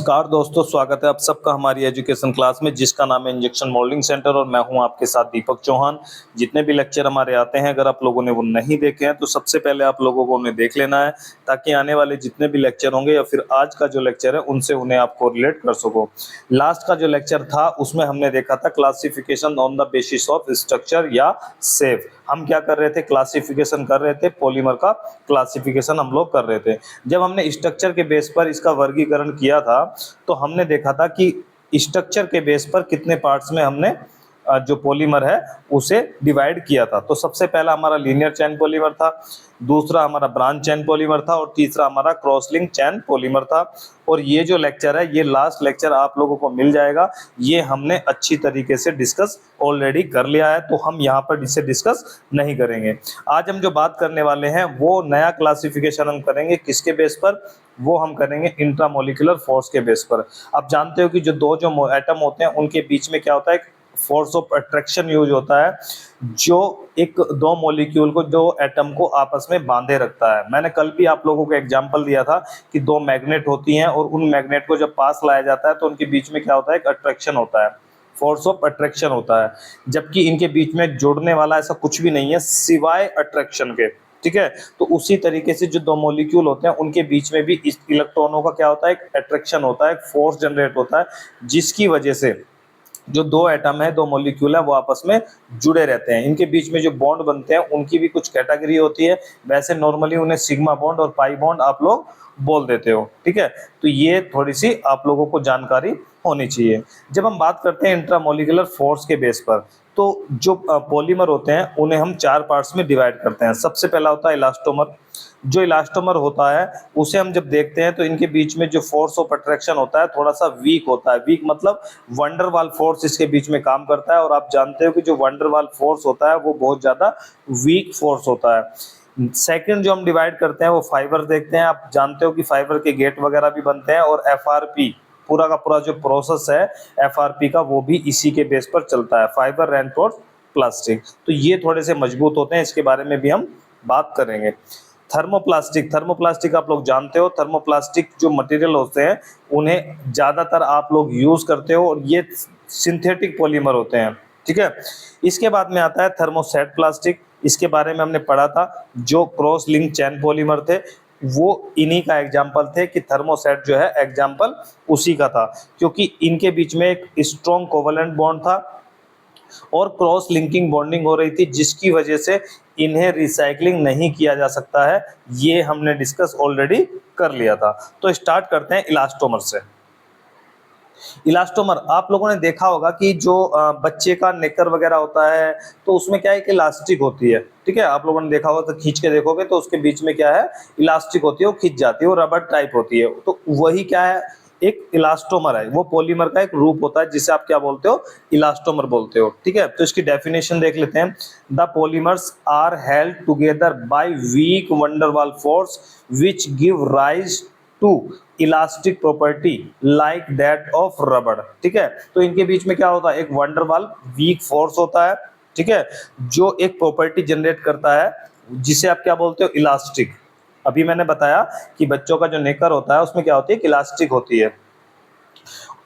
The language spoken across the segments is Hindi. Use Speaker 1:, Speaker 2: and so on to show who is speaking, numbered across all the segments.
Speaker 1: नमस्कार दोस्तों, स्वागत है आप सबका हमारी एजुकेशन क्लास में जिसका नाम है इंजेक्शन मोल्डिंग सेंटर और मैं हूं आपके साथ दीपक चौहान। जितने भी लेक्चर हमारे आते हैं, अगर आप लोगों ने वो नहीं देखे हैं तो सबसे पहले आप लोगों को उन्हें देख लेना है ताकि आने वाले जितने भी लेक्चर होंगे या फिर आज का जो लेक्चर है उनसे उन्हें आप कोरिलेट कर सको। लास्ट का जो लेक्चर था उसमें हमने देखा था classification on the basis of structure या शेप। हम क्या कर रहे थे? क्लासिफिकेशन कर रहे थे, पॉलीमर का क्लासिफिकेशन हम लोग कर रहे थे। जब हमने स्ट्रक्चर के बेस पर इसका वर्गीकरण किया था तो हमने देखा था कि स्ट्रक्चर के बेस पर कितने पार्ट्स में हमने जो पॉलीमर है उसे डिवाइड किया था। तो सबसे पहला हमारा लीनियर चेन पॉलीमर था, दूसरा हमारा ब्रांच चेन पॉलीमर था और तीसरा हमारा क्रॉस लिंक चेन पॉलीमर था। और ये जो लेक्चर है, ये लास्ट लेक्चर आप लोगों को मिल जाएगा। ये हमने अच्छी तरीके से डिस्कस ऑलरेडी कर लिया है, तो हम यहाँ पर इसे डिस्कस नहीं करेंगे। आज हम जो बात करने वाले हैं वो नया क्लासिफिकेशन हम करेंगे। किसके बेस पर? वो हम करेंगे इंट्रामोलिकुलर फोर्स के बेस पर। आप जानते हो कि जो दो जो एटम होते हैं उनके बीच में क्या होता है? फोर्स ऑफ अट्रैक्शन यूज होता है, जो एक दो मॉलिक्यूल को, दो एटम को आपस में बांधे रखता है। मैंने कल भी आप लोगों को एग्जांपल दिया था कि दो मैग्नेट होती हैं और उन मैग्नेट को जब पास लाया जाता है तो उनके बीच में क्या होता है? एक अट्रैक्शन होता है, फोर्स ऑफ अट्रैक्शन होता है। जबकि इनके बीच में जोड़ने वाला ऐसा कुछ भी नहीं है सिवाय अट्रैक्शन के। ठीक है, तो उसी तरीके से जो दो मॉलिक्यूल होते हैं उनके बीच में भी इस इलेक्ट्रॉनों का क्या होता है? एक अट्रैक्शन होता है, एक फोर्स जनरेट होता है, जिसकी वजह से जो दो एटम है, दो मॉलिक्यूल है, वो आपस में जुड़े रहते हैं। इनके बीच में जो बॉन्ड बनते हैं उनकी भी कुछ कैटेगरी होती है। वैसे नॉर्मली उन्हें सिग्मा बॉन्ड और पाई बॉन्ड आप लोग बोल देते हो। ठीक है, तो ये थोड़ी सी आप लोगों को जानकारी होनी चाहिए। जब हम बात करते हैं इंट्रामोलिकुलर फोर्स के बेस पर, तो जो पॉलीमर होते हैं उन्हें हम चार पार्ट्स में डिवाइड करते हैं। सबसे पहला होता है इलास्टोमर। जो इलास्टोमर होता है उसे हम जब देखते हैं तो इनके बीच में जो फोर्स ऑफ अट्रैक्शन होता है थोड़ा सा वीक होता है। वीक मतलब वंडरवाल फोर्स इसके बीच में काम करता है, और आप जानते हो कि जो वंडरवाल फोर्स होता है वो बहुत ज्यादा वीक फोर्स होता है। सेकंड जो हम डिवाइड करते हैं वो फाइबर देखते हैं। आप जानते हो कि फाइबर के गेट वगैरह भी बनते हैं, और एफआरपी पूरा का पूरा जो प्रोसेस है एफआरपी का वो भी इसी के बेस पर चलता है, फाइबर रेनफोर्स प्लास्टिक। तो ये थोड़े से मजबूत होते हैं, इसके बारे में भी हम बात करेंगे। थर्मोप्लास्टिक, थर्मोप्लास्टिक आप लोग जानते हो। थर्मोप्लास्टिक जो मटेरियल होते हैं उन्हें ज्यादातर आप लोग यूज करते हो, और ये सिंथेटिक पॉलीमर होते हैं। ठीक है, इसके बाद में आता है थर्मोसेट प्लास्टिक। इसके बारे में हमने पढ़ा था। जो क्रॉस लिंक चैन पॉलीमर थे वो इन्हीं का एग्जाम्पल थे, कि थर्मोसेट जो है एग्जाम्पल उसी का था, क्योंकि इनके बीच में एक स्ट्रॉन्ग कोवलेंट बॉन्ड था और क्रॉस लिंकिंग बॉन्डिंग हो रही थी, जिसकी वजह से इन्हें रिसाइकलिंग नहीं किया जा सकता है। ये हमने डिस्कस ऑलरेडी कर लिया था। तो स्टार्ट करते हैं इलास्टोमर से। इलास्टोमर आप लोगों ने देखा होगा कि जो बच्चे का नेकर वगैरह होता है तो उसमें क्या है कि इलास्टिक होती है। ठीक है, आप लोगों ने देखा होगा, तो खींच के देखोगे तो उसके बीच में क्या है? इलास्टिक होती है, वो खींच जाती है, वो रबर टाइप होती है। तो वही क्या है? एक इलास्टोमर है, वो पॉलीमर का एक रूप होता है जिसे आप क्या बोलते हो? इलास्टोमर बोलते हो। ठीक है, तो इसकी डेफिनेशन देख लेते हैं। The polymers are held together by weak van der Waals force which give rise to elastic property like that of rubber. ठीक है, तो इनके बीच में क्या होता है? एक वंडरवाल वीक फोर्स होता है। ठीक है, जो एक प्रॉपर्टी जनरेट करता है जिसे आप क्या बोलते हो? इलास्टिक। अभी मैंने बताया कि बच्चों का जो नेकर होता है उसमें क्या होती है? इलास्टिक होती है।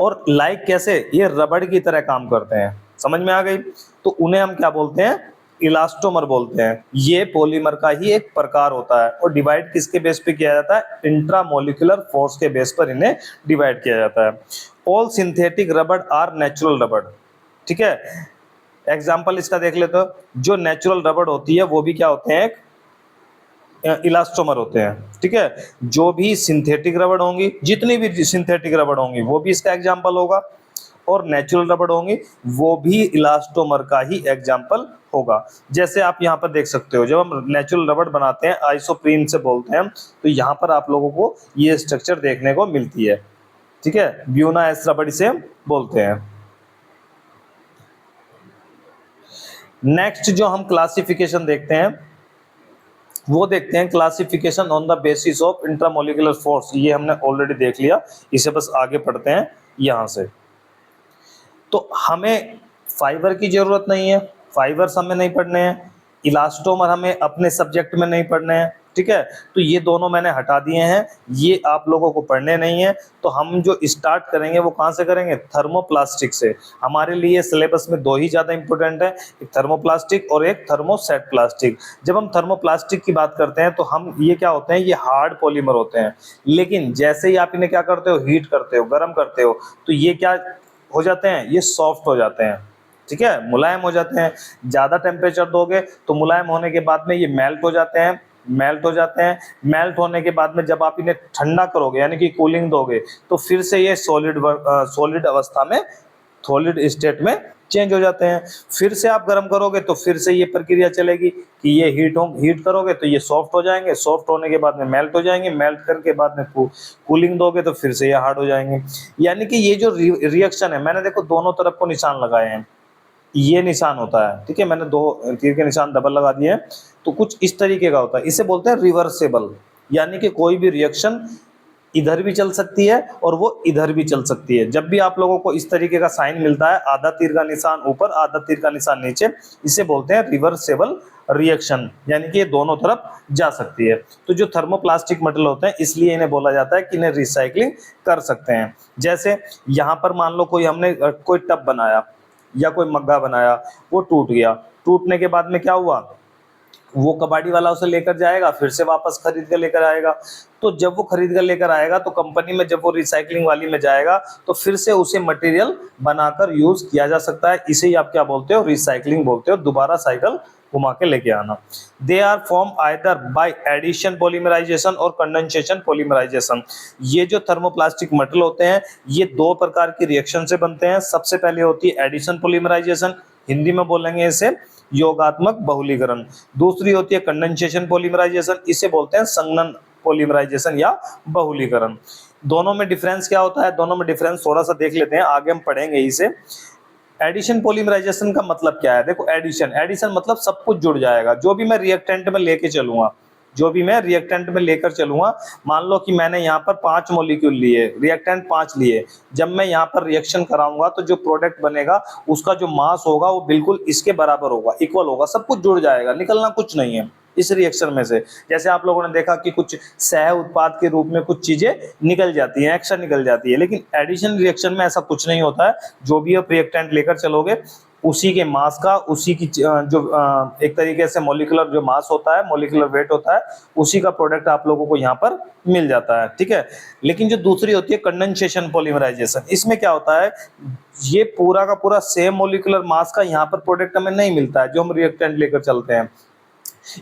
Speaker 1: और लाइक कैसे? ये रबड़ की तरह काम करते हैं। समझ में आ गई? तो उन्हें हम क्या बोलते हैं? इलास्टोमर बोलते हैं। ये पॉलीमर का ही एक प्रकार होता है। और डिवाइड किसके बेस पे किया जाता है? इंट्रामोलिकुलर फोर्स के बेस पर इन्हें डिवाइड किया जाता है। ऑल सिंथेटिक रबड़ आर नेचुरल रबड़। ठीक है, एग्जाम्पल इसका देख लेते हो। जो नेचुरल रबड़ होती है वो भी क्या होते हैं? इलास्टोमर होते हैं। ठीक है, जो भी सिंथेटिक रबड़ होंगी, जितनी भी सिंथेटिक रबड़ होंगी वो भी इसका एग्जाम्पल होगा, और नेचुरल रबड़ होंगी वो भी इलास्टोमर का ही एग्जाम्पल होगा। जैसे आप यहाँ पर देख सकते हो, जब हम नेचुरल रबड़ बनाते हैं आइसोप्रीन से बोलते हैं, तो यहाँ पर आप लोगों को ये स्ट्रक्चर देखने को मिलती है। ठीक है, ब्यूना एस रबड़ इसे बोलते हैं। नेक्स्ट जो हम क्लासिफिकेशन देखते हैं वो देखते हैं classification on the basis of intramolecular force. ये हमने ऑलरेडी देख लिया, इसे बस आगे पढ़ते हैं यहां से। तो हमें फाइबर की जरूरत नहीं है, फाइबर्स हमें नहीं पढ़ने हैं। इलास्टोमर हमें अपने सब्जेक्ट में नहीं पढ़ने हैं। ठीक है। तो ये दोनों मैंने हटा दिए हैं, ये आप लोगों को पढ़ने नहीं है। तो हम जो स्टार्ट करेंगे वो कहाँ से करेंगे, थर्मोप्लास्टिक से। हमारे लिए सिलेबस में दो ही ज़्यादा इंपॉर्टेंट है, एक थर्मोप्लास्टिक और एक थर्मोसेट प्लास्टिक। जब हम थर्मोप्लास्टिक की बात करते हैं तो हम ये क्या होते हैं, ये हार्ड पॉलीमर होते हैं, लेकिन जैसे ही आप इन्हें क्या करते हो, हीट करते हो, गर्म करते हो, तो ये क्या हो जाते हैं, ये सॉफ्ट हो जाते हैं, ठीक है, मुलायम हो जाते हैं। ज़्यादा टेम्परेचर दोगे तो मुलायम होने के बाद में ये मेल्ट हो जाते हैं, मेल्ट हो जाते हैं। मेल्ट होने के बाद में जब आप इन्हें ठंडा करोगे यानी कि कूलिंग दोगे, तो फिर से ये सॉलिड अवस्था में, सॉलिड स्टेट में चेंज हो जाते हैं। फिर से आप गर्म करोगे तो फिर से ये प्रक्रिया चलेगी कि ये हीट करोगे तो ये सॉफ्ट हो जाएंगे, सॉफ्ट होने के बाद में मेल्ट हो जाएंगे, मेल्ट करके बाद में कूलिंग दोगे तो फिर से ये हार्ड हो जाएंगे। यानी कि ये जो रिएक्शन है, मैंने देखो दोनों तरफ को निशान लगाए हैं, ये निशान होता है, ठीक है, मैंने दो तीर के निशान डबल लगा दिए हैं, तो कुछ इस तरीके का होता है। इसे बोलते हैं रिवर्सेबल, यानी कि कोई भी रिएक्शन इधर भी चल सकती है और वो इधर भी चल सकती है। जब भी आप लोगों को इस तरीके का साइन मिलता है, आधा तीर का निशान ऊपर, आधा तीर का निशान नीचे, इसे बोलते हैं रिवर्सेबल रिएक्शन, यानी कि ये दोनों तरफ जा सकती है। तो जो थर्मोप्लास्टिक मटेरियल होते हैं, इसलिए इन्हें बोला जाता है कि इन्हें रिसाइकलिंग कर सकते हैं। जैसे यहाँ पर मान लो हमने कोई टब बनाया या कोई मग्गा बनाया, वो टूट गया, टूटने के बाद में क्या हुआ, वो कबाड़ी वाला उसे लेकर जाएगा, फिर से वापस खरीद कर लेकर आएगा। तो जब वो खरीद कर लेकर आएगा तो कंपनी में जब वो रिसाइकलिंग वाली में जाएगा तो फिर से उसे मटेरियल बनाकर यूज किया जा सकता है। इसे ही आप क्या बोलते हो, रिसाइकलिंग बोलते हो, दोबारा साइकिल घुमा के लेके आना। They are form either by addition polymerisation और कंडेंसेशन पॉलीमराइजेशन। ये जो थर्मोप्लास्टिक मटेरियल होते हैं, ये दो प्रकार की रिएक्शन से बनते हैं। सबसे पहले होती है एडिशन पॉलीमराइजेशन, हिंदी में बोलेंगे इसे योगात्मक बहुलीकरण। दूसरी होती है कंडेंसेशन पॉलीमराइजेशन, इसे बोलते हैं संघनन पॉलीमराइजेशन या बहुलीकरण। दोनों में डिफरेंस क्या होता है, दोनों में डिफरेंस थोड़ा सा देख लेते हैं, आगे हम पढ़ेंगे इसे। एडिशन पॉलीमराइजेशन का मतलब क्या है, देखो एडिशन मतलब सब कुछ जुड़ जाएगा। जो भी मैं रिएक्टेंट में लेके चलूंगा, जो भी मैं रिएक्टेंट में लेकर चलूंगा, मान लो कि मैंने यहाँ पर 5 मॉलिक्यूल लिए, रिएक्टेंट 5 लिए, जब मैं यहाँ पर रिएक्शन कराऊंगा तो जो प्रोडक्ट बनेगा उसका जो मास होगा वो बिल्कुल इसके बराबर होगा, इक्वल होगा, सब कुछ जुड़ जाएगा, निकलना कुछ नहीं है इस रिएक्शन में से। जैसे आप लोगों ने देखा कि कुछ सह उत्पाद के रूप में कुछ चीजें निकल जाती हैं, एक्स्ट्रा निकल जाती है, लेकिन एडिशन रिएक्शन में ऐसा कुछ नहीं होता है। जो भी आप रिएक्टेंट लेकर चलोगे उसी के मास का, उसी की जो एक तरीके से मॉलिक्यूलर जो मास होता है, मॉलिक्यूलर वेट होता है, उसी का प्रोडक्ट आप लोगों को यहाँ पर मिल जाता है, ठीक है। लेकिन जो दूसरी होती है कंडेंसेशन पॉलीमराइजेशन, इसमें क्या होता है, ये पूरा का पूरा सेम मॉलिक्यूलर मास का यहाँ पर प्रोडक्ट हमें नहीं मिलता है जो हम रिएक्टेंट लेकर चलते हैं।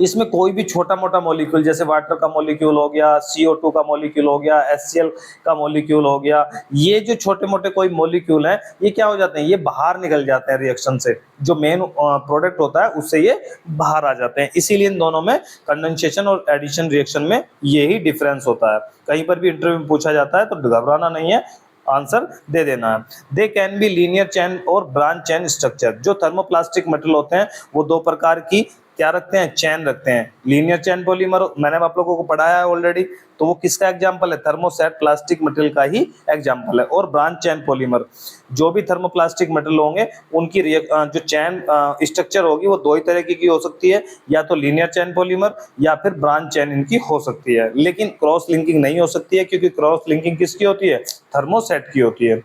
Speaker 1: इसमें कोई भी छोटा मोटा मॉलिक्यूल, जैसे वाटर का मॉलिक्यूल हो गया, CO2 का मॉलिक्यूल हो गया, HCl का मॉलिक्यूल हो गया, ये जो छोटे मोटे कोई मॉलिक्यूल हैं, ये क्या हो जाते हैं, ये बाहर निकल जाते हैं रिएक्शन से, जो मेन प्रोडक्ट होता है उससे ये बाहर आ जाते हैं। इसीलिए इन दोनों में, कंडेंसेशन और एडिशन रिएक्शन में यही डिफरेंस होता है। कहीं पर भी इंटरव्यू में पूछा जाता है तो घबराना नहीं है, आंसर दे देना है। They can be linear chain और ब्रांच चेन स्ट्रक्चर। जो थर्मोप्लास्टिक मटेरियल होते हैं वो दो प्रकार की क्या रखते हैं, चैन रखते हैं। लीनियर चैन पॉलीमर मैंने आप लोगों को पढ़ाया है ऑलरेडी, तो वो किसका एग्जांपल है, थर्मोसेट प्लास्टिक मटेरियल का ही एग्जांपल है। और ब्रांच चैन पॉलीमर, जो भी थर्मोप्लास्टिक मटेरियल होंगे उनकी जो चैन स्ट्रक्चर होगी वो दो ही तरीके की हो सकती है, या तो लीनियर चैन पॉलीमर या फिर ब्रांच चैन इनकी हो सकती है। लेकिन क्रॉस लिंकिंग नहीं हो सकती है, क्योंकि क्रॉस लिंकिंग किसकी होती है, थर्मोसेट की होती है।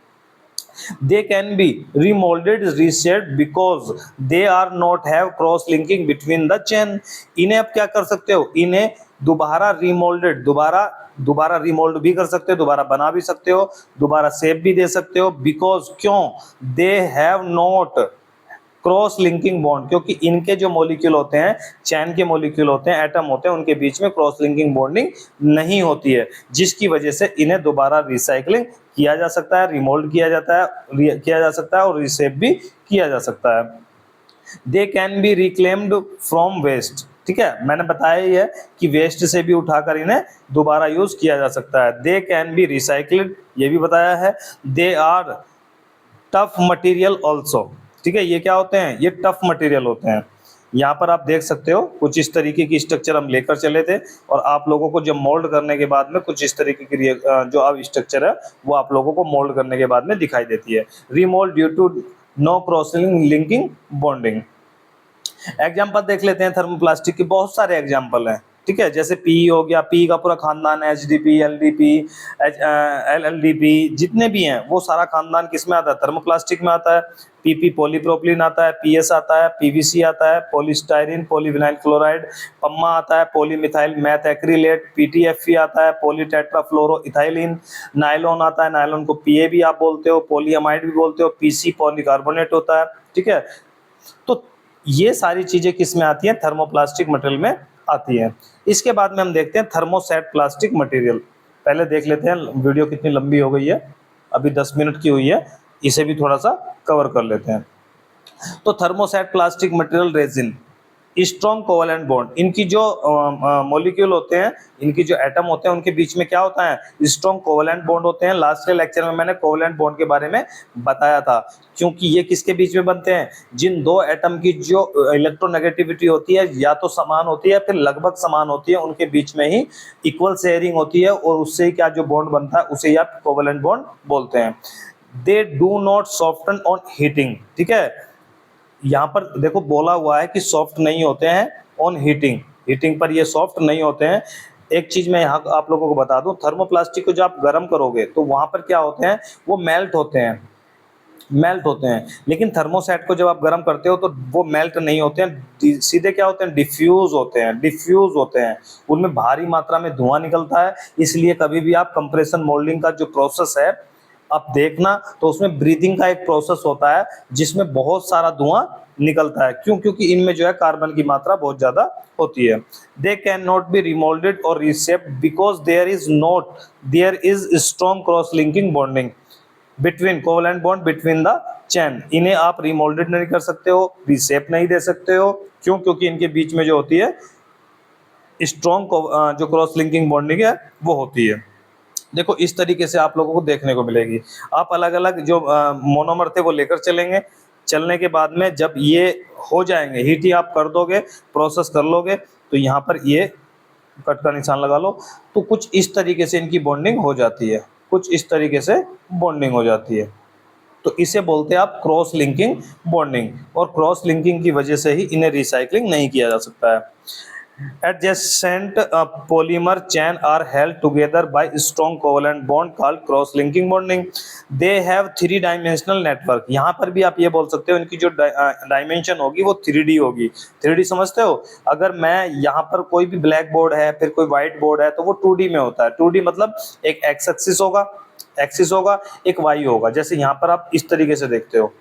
Speaker 1: They can be remolded, reshaped because they are not have cross linking between the chain। इन्हें आप क्या कर सकते हो, इन्हें दोबारा रिमोल्डेड, दोबारा रिमोल्ड भी कर सकते हो, दोबारा बना भी सकते हो, दोबारा शेप भी दे सकते हो। बिकॉज क्यों, they have not cross linking bond, क्योंकि इनके जो मॉलिक्यूल होते हैं, चैन के मॉलिक्यूल होते हैं, एटम होते हैं, उनके बीच में क्रॉस लिंकिंग बॉन्डिंग नहीं होती है, जिसकी वजह से इन्हें दोबारा रिसाइकलिंग किया जा सकता है, रिमोल्ड किया जा सकता है और रिशेप भी किया जा सकता है। They can be reclaimed from waste, ठीक है, मैंने बताया ही है कि वेस्ट से भी उठाकर इन्हें दोबारा यूज किया जा सकता है। दे कैन बी रिसाइक्ल्ड, ये भी बताया है। They are tough material also, ठीक है, ये क्या होते हैं, ये टफ मटेरियल होते हैं। यहाँ पर आप देख सकते हो कुछ इस तरीके की स्ट्रक्चर हम लेकर चले थे, और आप लोगों को जब मोल्ड करने के बाद में कुछ इस तरीके की जो अब स्ट्रक्चर है वो आप लोगों को मोल्ड करने के बाद में दिखाई देती है। Remould due to no crossing linking bonding. Example देख लेते हैं थर्मोप्लास्टिक के, बहुत सारे एग्जाम्पल हैं, ठीक है, जैसे पी हो गया, पी का पूरा खानदान है, एचडीपी, एलडीपी, एलएलडीपी, जितने भी हैं वो सारा खानदान किसमें आता है, थर्मोप्लास्टिक में आता है। पीपी पॉलीप्रोपिलीन आता है, पीएस आता है, पीवीसी आता है, पॉलीस्टाइरीन, पॉलीविनाइल क्लोराइड, पम्मा आता है, पॉलीमिथाइल मैथ एक्रिलेट, पीटीएफई आता है, पॉलीटेट्राफ्लोरोइथाइलिन, नायलॉन आता है, नायलॉन को पीए भी आप बोलते हो, पॉलीअमाइड भी बोलते हो, पीसी पॉलीकार्बोनेट होता है। ठीक है, तो ये सारी चीजें किस में आती हैं, थर्मोप्लास्टिक मटेरियल में आती है। इसके बाद में हम देखते हैं थर्मोसेट प्लास्टिक मटेरियल। पहले देख लेते हैं, वीडियो कितनी लंबी हो गई है, अभी 10 मिनट की हुई है, इसे भी थोड़ा सा कवर कर लेते हैं। तो thermoset plastic material resin, strong covalent bond, इनकी जो मॉलिक्यूल होते हैं, इनकी जो एटम होते हैं, उनके बीच में क्या होता है, स्ट्रॉन्ग कोवेलेंट बॉन्ड होते हैं। लास्ट के लेक्चर में मैंने कोवेलेंट बॉन्ड के बारे में बताया था, क्योंकि ये किसके बीच में बनते हैं, जिन दो एटम की जो इलेक्ट्रोनेगेटिविटी होती है या तो समान होती है फिर लगभग समान होती है, उनके बीच में ही इक्वल शेयरिंग होती है और उससे ही क्या जो बॉन्ड बनता है उसे ही आप कोवेलेंट बॉन्ड बोलते हैं। They do not soften on heating. ठीक है, यहाँ पर देखो बोला हुआ है कि सॉफ्ट नहीं होते हैं ऑन हीटिंग, हीटिंग पर ये सॉफ्ट नहीं होते हैं। एक चीज मैं यहाँ आप लोगों को बता दूं, थर्मोप्लास्टिक को जब आप गर्म करोगे तो वहां पर क्या होते हैं, वो मेल्ट होते हैं, मेल्ट होते हैं। लेकिन थर्मोसेट को जब आप गर्म करते हो तो वो मेल्ट नहीं होते हैं, सीधे क्या होते हैं, डिफ्यूज होते हैं, डिफ्यूज होते हैं। उनमें भारी मात्रा में धुआं निकलता है, इसलिए कभी भी आप कंप्रेशन मोल्डिंग का जो प्रोसेस है आप देखना तो उसमें ब्रीदिंग का एक प्रोसेस होता है जिसमें बहुत सारा धुआं निकलता है। क्यों, क्योंकि इनमें जो है कार्बन की मात्रा बहुत ज्यादा होती है। They can not be remoulded or reshaped because there is strong cross linking bonding between covalent bond between the chain. इन्हें आप रिमोल्डेड नहीं कर सकते हो, रीशेप नहीं दे सकते हो। क्यों, क्योंकि इनके बीच में जो होती है स्ट्रॉन्ग जो क्रॉस लिंकिंग बॉन्डिंग है वो होती है। देखो इस तरीके से आप लोगों को देखने को मिलेगी। आप अलग अलग जो मोनोमर थे वो लेकर चलेंगे, चलने के बाद में जब ये हो जाएंगे, हीटिंग आप कर दोगे, प्रोसेस कर लोगे, तो यहाँ पर ये कट का निशान लगा लो, तो कुछ इस तरीके से इनकी बॉन्डिंग हो जाती है, कुछ इस तरीके से बॉन्डिंग हो जाती है। तो इसे बोलते हैं आप क्रॉस लिंकिंग बॉन्डिंग, और क्रॉस लिंकिंग की वजह से ही इन्हें रिसाइकलिंग नहीं किया जा सकता है। Adjacent polymer chain are held together by strong covalent bond called cross-linking bonding. They have three-dimensional network. यहाँ पर भी आप ये बोल सकते हो इनकी जो डायमेंशन होगी वो 3D होगी। 3D समझते हो? अगर मैं यहाँ पर कोई भी ब्लैक बोर्ड है फिर कोई व्हाइट बोर्ड है तो वो 2D में होता है। 2D मतलब एक एक्स एक्सिस होगा, एक वाई होगा। जैसे यहाँ पर आप इस तरीके से देखते हो,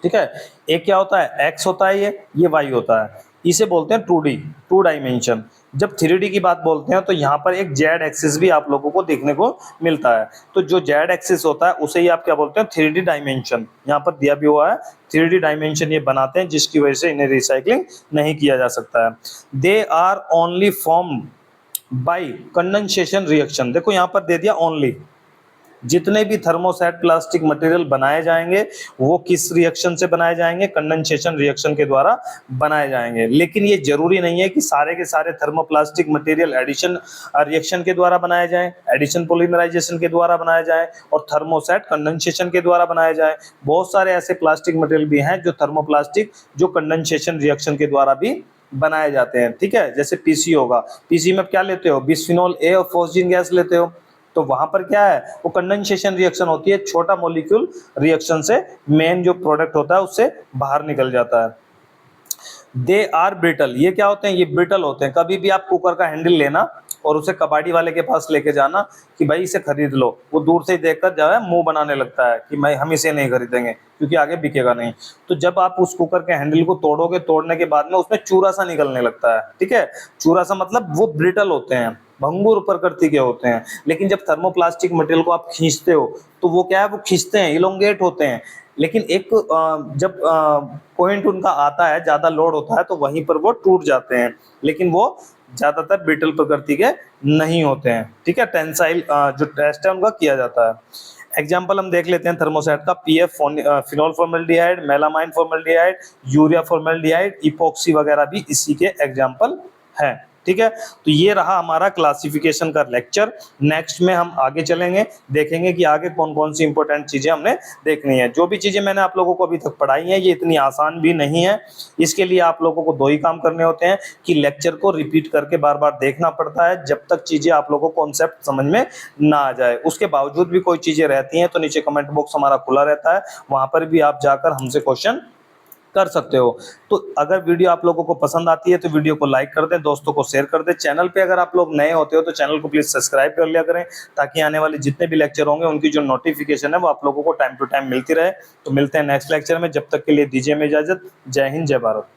Speaker 1: ठीक है, एक क्या होता है, एक्स होता है, ये वाई होता है, इसे बोलते हैं 2D, 2 डायमेंशन। जब 3D की बात बोलते हैं तो यहाँ पर एक जेड एक्सिस भी आप लोगों को देखने को मिलता है। तो जो जेड एक्सिस होता है उसे ही आप क्या बोलते हैं, 3D डायमेंशन। यहाँ पर दिया भी हुआ है 3D डायमेंशन ये बनाते हैं, जिसकी वजह से इन्हें रिसाइकलिंग नहीं किया जा सकता है। They are only formed by condensation reaction. देखो यहाँ पर दे दिया ओनली, जितने भी थर्मोसेट प्लास्टिक मटेरियल बनाए जाएंगे वो किस रिएक्शन से बनाए जाएंगे, कंडेंसेशन रिएक्शन के द्वारा बनाए जाएंगे। लेकिन ये जरूरी नहीं है कि सारे के सारे थर्मोप्लास्टिक मटेरियल एडिशन रिएक्शन के द्वारा बनाए जाएं, एडिशन पॉलीमराइजेशन के द्वारा बनाए जाएं और थर्मोसेट कंडेंसेशन के द्वारा बनाए जाएं। बहुत सारे ऐसे प्लास्टिक मटेरियल भी हैं जो थर्मोप्लास्टिक जो कंडेंसेशन रिएक्शन के द्वारा भी बनाए जाते हैं। ठीक है, जैसे पीसी होगा, पीसी में क्या लेते हो, बिस्फिनोल ए और फॉस्जीन गैस लेते हो, तो वहां पर क्या है, वो कंडेंसेशन रिएक्शन होती है, छोटा मॉलिक्यूल रिएक्शन से मेन जो प्रोडक्ट होता है उससे बाहर निकल जाता है। दे आर ब्रिटल, ये क्या होते हैं, ये ब्रिटल होते हैं। कभी भी आप कुकर का हैंडल लेना और उसे कबाड़ी वाले के पास लेके जाना कि भाई इसे खरीद लो, वो दूर से ही देखकर जो है मुंह बनाने लगता है कि मैं हम इसे नहीं खरीदेंगे क्योंकि आगे बिकेगा नहीं। तो जब आप उस कुकर के हैंडल को तोड़ोगे, तोड़ने के बाद में उसमें चूरा सा निकलने लगता है। ठीक है, चूरा सा मतलब वो ब्रिटल होते हैं, भंगुर प्रकृति के होते हैं। लेकिन जब थर्मोप्लास्टिक मटेरियल को आप खींचते हो तो वो क्या है, वो खींचते हैं, इलोंगेट होते हैं। लेकिन एक जब पॉइंट उनका आता है, ज्यादा लोड होता है तो वहीं पर वो टूट जाते हैं, लेकिन वो ज्यादातर ब्रिटल प्रकृति के नहीं होते हैं। ठीक है, टेंसाइल जो टेस्ट है उनका किया जाता है। एग्जाम्पल हम देख लेते हैं थर्मोसेट का, PF phenol formaldehyde, melamine formaldehyde, urea formaldehyde, epoxy वगैरह भी इसी के एग्जाम्पल हैं। ठीक है। तो ये रहा हमारा क्लासिफिकेशन का लेक्चर। नेक्स्ट में हम आगे चलेंगे, देखेंगे कि आगे कौन कौन सी इंपॉर्टेंट चीजें हमने देखनी है। जो भी चीजें मैंने आप लोगों को अभी तक पढ़ाई हैं ये इतनी आसान भी नहीं है। इसके लिए आप लोगों को दो ही काम करने होते हैं कि लेक्चर को रिपीट करके बार बार देखना पड़ता है जब तक चीजें आप लोगों को कॉन्सेप्ट समझ में ना आ जाए। उसके बावजूद भी कोई चीजें रहती हैं तो नीचे कमेंट बॉक्स हमारा खुला रहता है, वहां पर भी आप जाकर हमसे क्वेश्चन कर सकते हो। तो अगर वीडियो आप लोगों को पसंद आती है तो वीडियो को लाइक कर दें, दोस्तों को शेयर कर दें। चैनल पे अगर आप लोग नए होते हो तो चैनल को प्लीज सब्सक्राइब कर लिया करें, ताकि आने वाले जितने भी लेक्चर होंगे उनकी जो नोटिफिकेशन है वो आप लोगों को टाइम टू टाइम मिलती रहे। तो मिलते हैं नेक्स्ट लेक्चर में, जब तक के लिए दीजिए हमें इजाजत। जय हिंद, जय भारत।